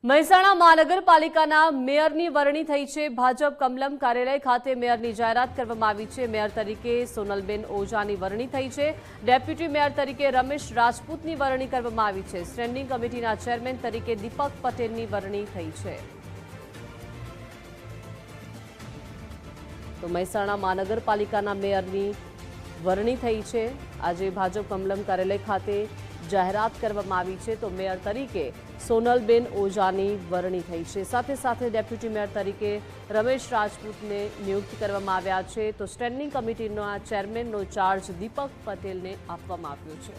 મહેસાણા મહાનગરપાલિકાના મેયરની વરણી થઈ છે। ભાજપ કમલમ કાર્યાલય ખાતે મેયરની જાહેરાત કરવામાં આવી છે। મેયર તરીકે સોનલબેન ઓઝાની વરણી થઈ છે। ડેપ્યુટી મેયર તરીકે રમેશ રાજપૂતની વરણી કરવામાં આવી છે। સ્ટેન્ડિંગ કમિટીના ચેરમેન તરીકે દીપક પટેલની વરણી થઈ છે। તો મહેસાણા મહાનગરપાલિકાના મેયરની વરણી થઈ છે। આજે ભાજપ કમલમ કાર્યાલય ખાતે જાહેરાત કરવામાં આવી છે। તો મેયર તરીકે સોનલબેન ઓઝાની વરણી થઈ છે। સાથે સાથે ડેપ્યુટી મેયર તરીકે રમેશ રાજપૂતને નિયુક્ત કરવામાં આવ્યા છે। તો સ્ટેન્ડિંગ કમિટીના ચેરમેનનો ચાર્જ દીપક પટેલને આપવામાં આવ્યો છે।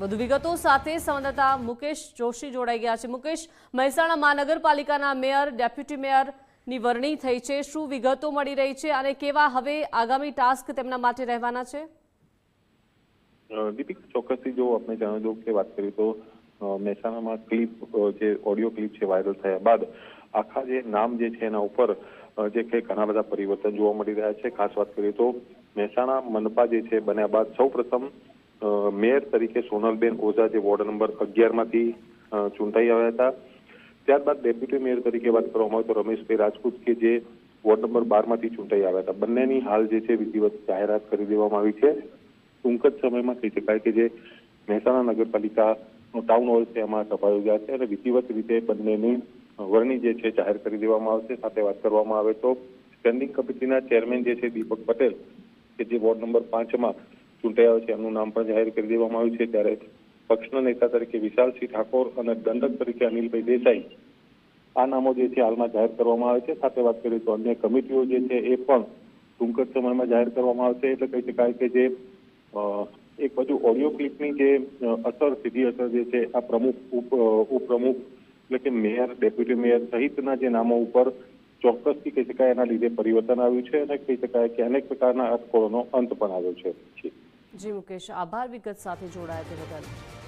વધુ વિગતો સાથે સંવાદદાતા મુકેશ જોશી જોડાઈ ગયા છે। મુકેશ, મહેસાણા મહાનગરપાલિકાના મેયર ડેપ્યુટી મેયરની વરણી થઈ છે, શું વિગતો મળી રહી છે અને કેવા હવે આગામી ટાસ્ક તેમના માટે રહેવાના છે? દીપિક, ચોક્કસથી જો આપણે જાણો દો કે વાત કરીએ તો મહેસાણામાં ક્લિપ જે ઓડિયો ક્લિપ છે વાયરલ થયા બાદ આખા જે નામ જે છે એના ઉપર જે કે ઘણા બધા પરિવર્તન જોવા મળી રહ્યા છે। ખાસ વાત કરીએ તો મહેસાણા મનપા જે છે બન્યા બાદ સૌપ્રથમ મેયર તરીકે સોનલબેન ઓઝા જે વોર્ડ નંબર 11માંથી ચૂંટાઈ આવ્યા હતા। ત્યારબાદ ડેપ્યુટી મેયર તરીકે વાત કરવામાં આવે તો રમેશભાઈ રાજપૂત કે જે વોર્ડ નંબર 12માંથી ચૂંટાઈ આવ્યા હતા। બંનેની હાલ જે છે વિધિવત જાહેરાત કરી દેવામાં આવી છે। ટૂંક જ સમયમાં કહી શકાય કે જે મહેસાણા નગરપાલિકાનો ટાઉન હોલ છે એમાં સભા યોજાશે અને વિધિવત રીતે બંનેની વરણી જે છે જાહેર કરી દેવામાં આવશે। સાથે વાત કરવામાં આવે તો સ્ટેન્ડિંગ કમિટીના ચેરમેન જે છે દીપક પટેલ કે જે વોર્ડ નંબર 5માં ચૂંટાઈ આવ્યા છે એમનું નામ પણ જાહેર કરી દેવામાં આવ્યું છે। ત્યારે પક્ષના નેતા તરીકે વિશાલસિંહ ઠાકોર અને દંડક તરીકે અનિલભાઈ દેસાઈ આ નામો જે છે હાલમાં જાહેર કરવામાં આવે છે। સાથે વાત કરીએ તો અન્ય કમિટીઓ જે છે એ પણ ટૂંક જ સમયમાં જાહેર કરવામાં આવશે। એટલે કહી શકાય કે જે એક બાજુ ઓડિયો ક્લિપની જે અસર સીધી અસર જે છે આ પ્રમુખ ઉપપ્રમુખ એટલે કે મેયર ડેપ્યુટી મેયર સહિતના જે નામો ઉપર ચોક્કસથી કહી શકાય એના લીધે પરિવર્તન આવ્યું છે અને કહી શકાય કે અનેક પ્રકારના અટકળોનો અંત પણ આવ્યો છે। જી મુકેશ, આભાર વિગત સાથે જોડાયા તે બદલ।